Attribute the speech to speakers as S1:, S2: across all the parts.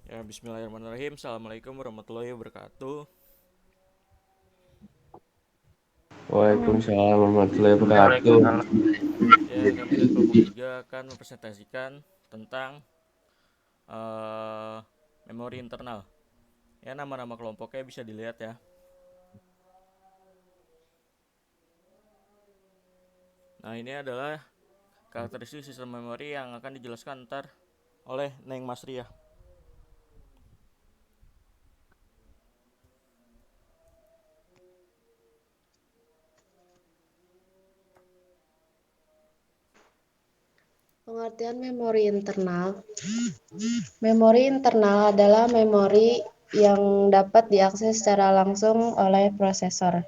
S1: Ya, bismillahirrahmanirrahim. Assalamualaikum warahmatullahi wabarakatuh.
S2: Waalaikumsalam warahmatullahi wabarakatuh.
S3: Waalaikumsalam.
S1: Ya, kami dari kelompok 3 akan mempresentasikan tentang eh, memori internal. Ya, nama-nama kelompoknya bisa dilihat ya. Nah, ini adalah karakteristik sistem memori yang akan dijelaskan ntar oleh Neng Masriah.
S4: Pengertian memori internal. Memori internal adalah memori yang dapat diakses secara langsung oleh prosesor.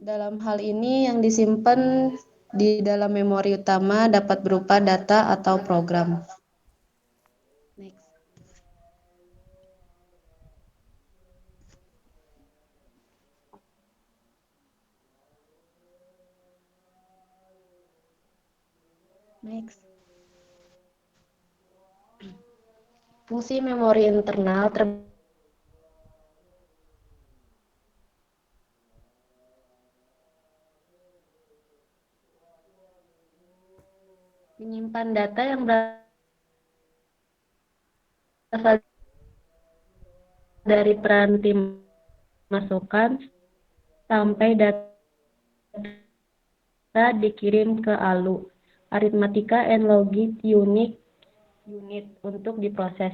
S4: Dalam hal ini, yang disimpan di dalam memori utama dapat berupa data atau program. Next. Next. Fungsi memori internal menyimpan data yang berasal dari peranti masukan sampai data dikirim ke ALU, Arithmetica and Logic Unit untuk diproses.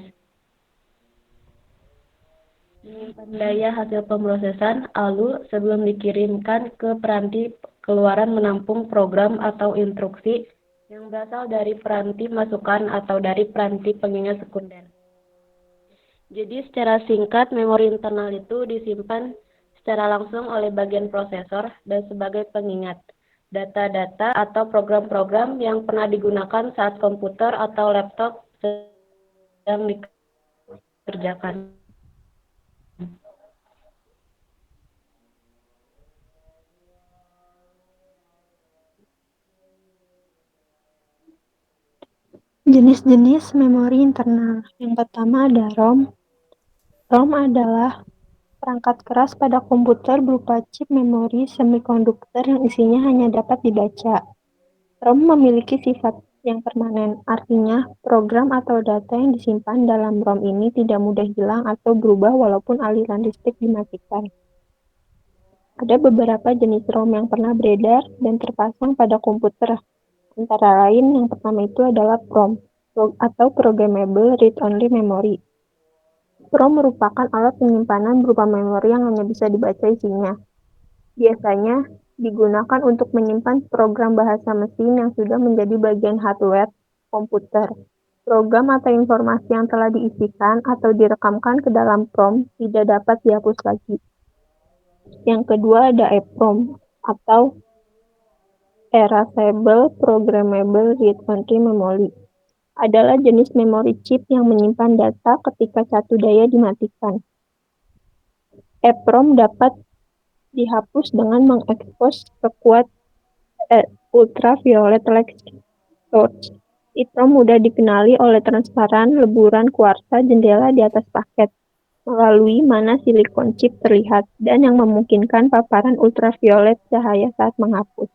S4: Menyimpan daya hasil pemrosesan ALU sebelum dikirimkan ke peranti keluaran menampung program atau instruksi yang berasal dari peranti masukan atau dari peranti pengingat sekunder. Jadi secara singkat, memori internal itu disimpan secara langsung oleh bagian prosesor dan sebagai pengingat data-data atau program-program yang pernah digunakan saat komputer atau laptop sedang dikerjakan.
S5: Jenis-jenis memori internal. Yang pertama ada ROM. ROM adalah perangkat keras pada komputer berupa chip memori semikonduktor yang isinya hanya dapat dibaca. ROM memiliki sifat yang permanen, artinya program atau data yang disimpan dalam ROM ini tidak mudah hilang atau berubah walaupun aliran listrik dimatikan. Ada beberapa jenis ROM yang pernah beredar dan terpasang pada komputer. Antara lain, yang pertama itu adalah PROM, atau Programmable Read-Only Memory. PROM merupakan alat penyimpanan berupa memori yang hanya bisa dibaca isinya. Biasanya digunakan untuk menyimpan program bahasa mesin yang sudah menjadi bagian hardware komputer. Program atau informasi yang telah diisikan atau direkamkan ke dalam PROM tidak dapat dihapus lagi. Yang kedua ada EPROM atau Erasable Programmable Read-Only Memory. Adalah jenis memori chip yang menyimpan data ketika satu daya dimatikan. EPROM dapat dihapus dengan mengekspos sekuat ultraviolet light source. EPROM mudah dikenali oleh transparan leburan kuarsa jendela di atas paket, melalui mana silikon chip terlihat, dan yang memungkinkan paparan ultraviolet cahaya saat menghapus.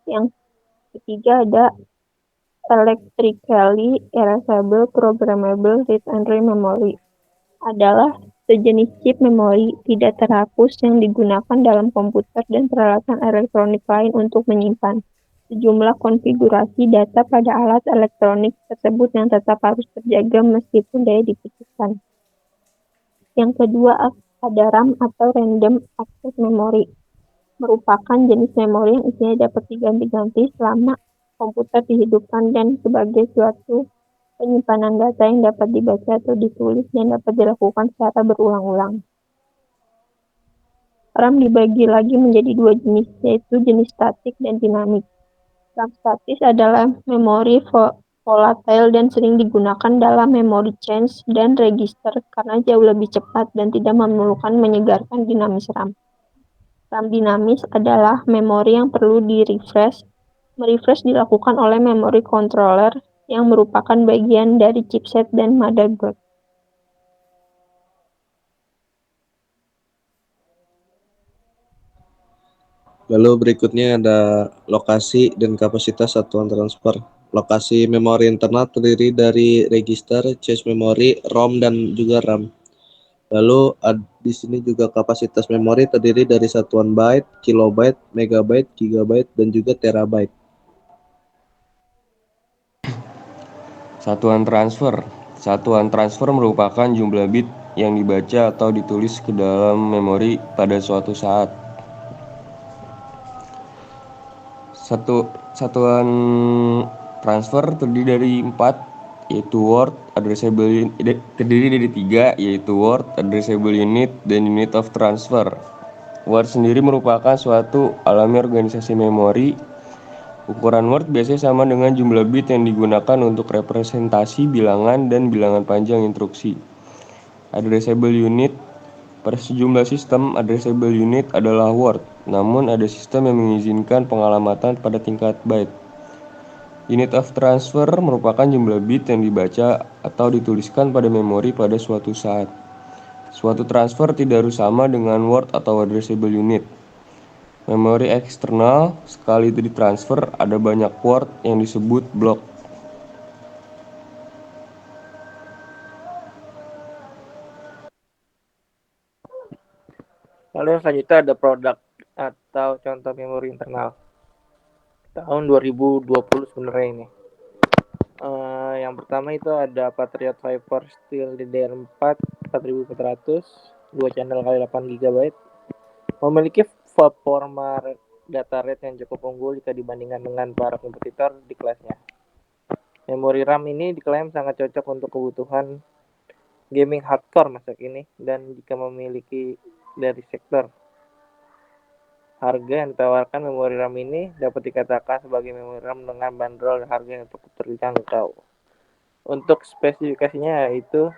S5: Yang ketiga ada Electrically Erasable Programmable Read-Only Memory. Adalah sejenis chip memori tidak terhapus yang digunakan dalam komputer dan peralatan elektronik lain untuk menyimpan sejumlah konfigurasi data pada alat elektronik tersebut yang tetap harus terjaga meskipun daya diputuskan. Yang kedua ada RAM atau Random Access Memory. Merupakan jenis memori yang isinya dapat diganti-ganti selama komputer dihidupkan dan sebagai suatu penyimpanan data yang dapat dibaca atau ditulis dan dapat dilakukan secara berulang-ulang. RAM dibagi lagi menjadi dua jenis, yaitu jenis statik dan dinamik. RAM statis adalah memori volatile dan sering digunakan dalam memory change dan register karena jauh lebih cepat dan tidak memerlukan menyegarkan dinamis RAM. RAM dinamis adalah memori yang perlu di-refresh. Merefresh dilakukan oleh memory controller yang merupakan bagian dari chipset dan motherboard.
S2: Lalu berikutnya ada lokasi dan kapasitas satuan transfer. Lokasi memori internal terdiri dari register, cache memori, ROM, dan juga RAM. Lalu di sini juga kapasitas memori terdiri dari satuan byte, kilobyte, megabyte, gigabyte, dan juga terabyte.
S3: Satuan transfer. Satuan transfer merupakan jumlah bit yang dibaca atau ditulis ke dalam memori pada suatu saat. Satuan transfer terdiri dari 4, yaitu word, addressable terdiri dari 3, yaitu word, addressable unit, dan unit of transfer. Word sendiri merupakan suatu alami organisasi memori. Ukuran word biasanya sama dengan jumlah bit yang digunakan untuk representasi bilangan dan bilangan panjang instruksi. Addressable unit. Pada sejumlah sistem, addressable unit adalah word, namun ada sistem yang mengizinkan pengalamatan pada tingkat byte. Unit of transfer merupakan jumlah bit yang dibaca atau dituliskan pada memori pada suatu saat. Suatu transfer tidak harus sama dengan word atau addressable unit. Memori eksternal, sekali itu ditransfer, ada banyak word yang disebut blok.
S6: Lalu yang selanjutnya ada produk atau contoh memori internal. Tahun 2020 sebenarnya ini. Yang pertama itu ada Patriot Viper Steel DDR4 4400, 2 channel kali 8 GB. Memiliki performa data rate yang cukup unggul jika dibandingkan dengan para kompetitor di kelasnya. Memori RAM ini diklaim sangat cocok untuk kebutuhan gaming hardcore masa kini dan jika memiliki dari sektor. Harga yang ditawarkan memori RAM ini dapat dikatakan sebagai memori RAM dengan bandrol dan harga yang cukup terjangkau. Untuk spesifikasinya yaitu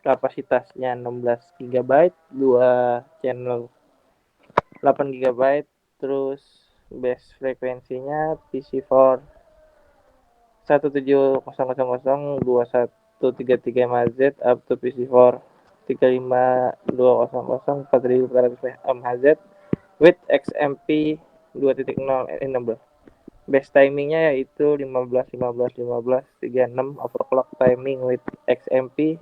S6: kapasitasnya 16 GB, 2 channel 8 GB, terus base frekuensinya PC4 170002133 MHz up to PC4 35200 4400 MHz with XMP 2.0 enable. Base timingnya yaitu 15 15 15 36 overclock timing with XMP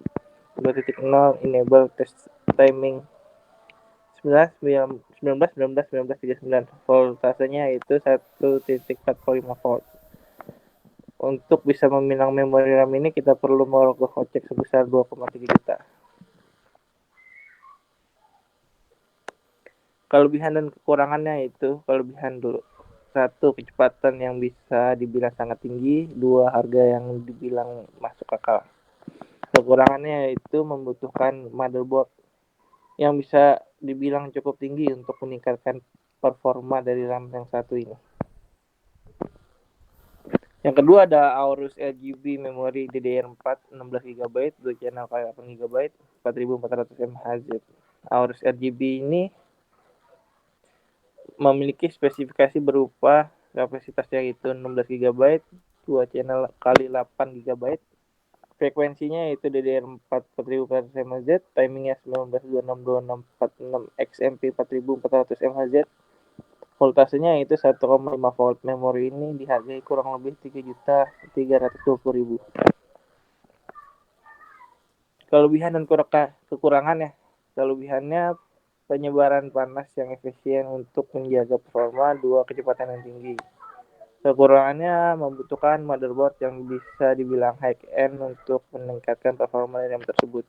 S6: 2.0 enable test timing 19 19 19 19 39. Voltasenya yaitu 1.45 volt. Untuk bisa meminang memori RAM ini kita perlu merogoh kocek sebesar 2,3 juta. Kelebihan dan kekurangannya itu kelebihan dulu. 1, kecepatan yang bisa dibilang sangat tinggi. 2, harga yang dibilang masuk akal. Kekurangannya yaitu membutuhkan motherboard yang bisa dibilang cukup tinggi untuk meningkatkan performa dari RAM yang satu ini. Yang kedua ada Aorus RGB memori DDR4 16 GB, 2 channel kali 8 GB, 4400 MHz. Aorus RGB ini memiliki spesifikasi berupa kapasitasnya yaitu 16 GB, 2 channel kali 8 GB. Frekuensinya yaitu DDR4 4400 MHz, timingnya 19262646 XMP 4400 MHz. Voltasenya itu 1,5 volt. Memori ini dihargai kurang lebih 3.320.000. Kelebihan dan kekurangannya. Kelebihannya penyebaran panas yang efisien untuk menjaga performa, 2, kecepatan yang tinggi. Kekurangannya membutuhkan motherboard yang bisa dibilang high-end untuk meningkatkan performa RAM tersebut.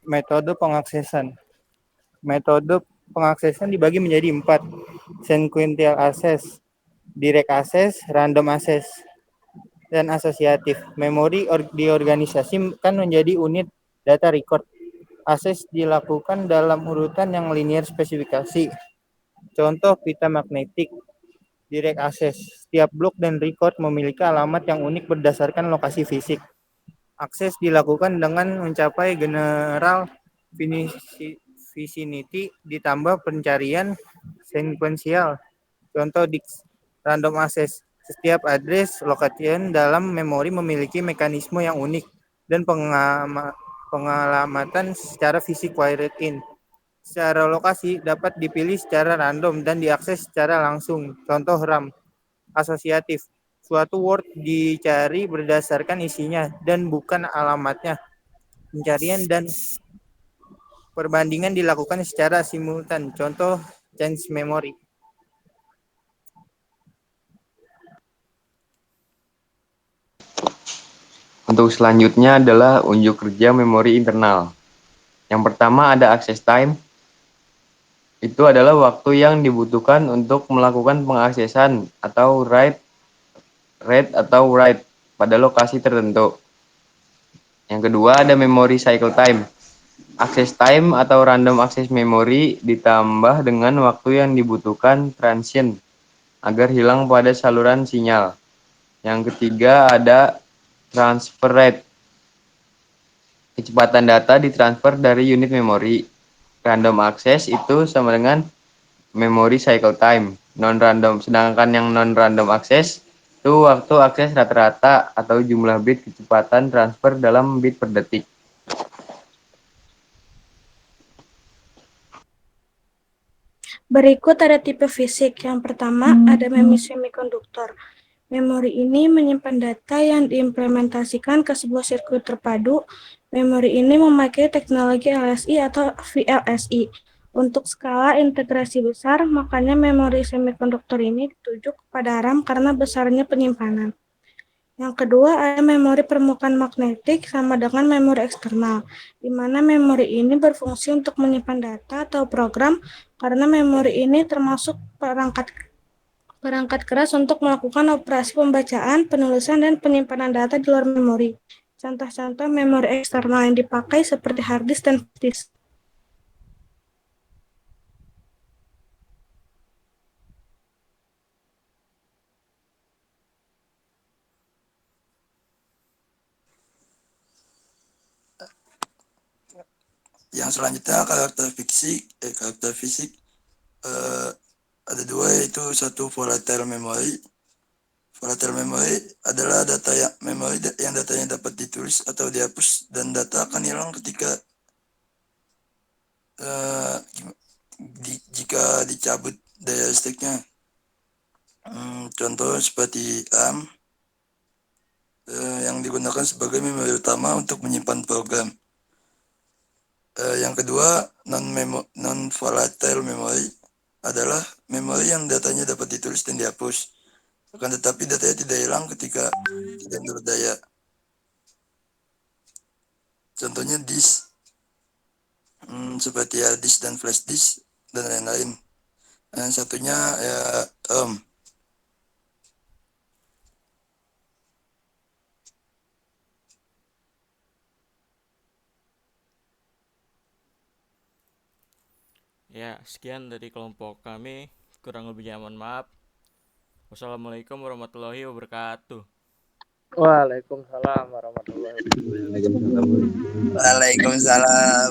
S7: Metode pengaksesan. Metode pengaksesan dibagi menjadi 4. Sequential access, direct access, random access, dan asosiatif. Memori diorganisasikan menjadi unit data record. Akses dilakukan dalam urutan yang linear spesifikasi. Contoh pita magnetik. Direct access. Setiap blok dan record memiliki alamat yang unik berdasarkan lokasi fisik. Akses dilakukan dengan mencapai general vicinity ditambah pencarian sekuensial. Contoh random access. Setiap address location dalam memori memiliki mekanisme yang unik dan pengalamatan secara fisik wired in. Secara lokasi dapat dipilih secara random dan diakses secara langsung. Contoh RAM asosiatif. Suatu word dicari berdasarkan isinya dan bukan alamatnya. Pencarian dan perbandingan dilakukan secara simultan. Contoh change memory.
S3: Untuk selanjutnya adalah unjuk kerja memori internal. Yang pertama ada access time. Itu adalah waktu yang dibutuhkan untuk melakukan pengaksesan atau read atau write pada lokasi tertentu. Yang kedua ada memory cycle time. Access time atau random access memory ditambah dengan waktu yang dibutuhkan transient agar hilang pada saluran sinyal. Yang ketiga ada transfer rate. Kecepatan data ditransfer dari unit memori. Random access itu sama dengan memory cycle time. Sedangkan yang non-random access itu waktu akses rata-rata atau jumlah bit kecepatan transfer dalam bit per detik.
S8: Berikut ada tipe fisik. Yang pertama ada memori semikonduktor. Memori ini menyimpan data yang diimplementasikan ke sebuah sirkuit terpadu. Memori ini memakai teknologi LSI atau VLSI. Untuk skala integrasi besar, makanya memori semikonduktor ini dituju kepada RAM karena besarnya penyimpanan. Yang kedua, ada memori permukaan magnetik sama dengan memori eksternal, di mana memori ini berfungsi untuk menyimpan data atau program, karena memori ini termasuk perangkat keras untuk melakukan operasi pembacaan, penulisan, dan penyimpanan data di luar memori. Contoh-contoh memori eksternal yang dipakai seperti hard disk dan flash disk.
S9: Yang selanjutnya karakter fisik ada dua, yaitu satu volatile memory. Volatile memory adalah data yang datanya dapat ditulis atau dihapus dan data akan hilang ketika jika dicabut daya listriknya. Contoh seperti RAM yang digunakan sebagai memori utama untuk menyimpan program. Yang kedua, non-volatile memory adalah memori yang datanya dapat ditulis dan dihapus. Akan tetapi datanya tidak hilang ketika tidak berdaya. Contohnya disk, seperti hard disk dan flash disk dan lain-lain. Yang satunya ya RAM.
S1: Ya, sekian dari kelompok kami. Kurang lebihnya mohon maaf. Wassalamualaikum warahmatullahi wabarakatuh.
S6: Waalaikumsalam warahmatullahi wabarakatuh.
S9: Waalaikumsalam.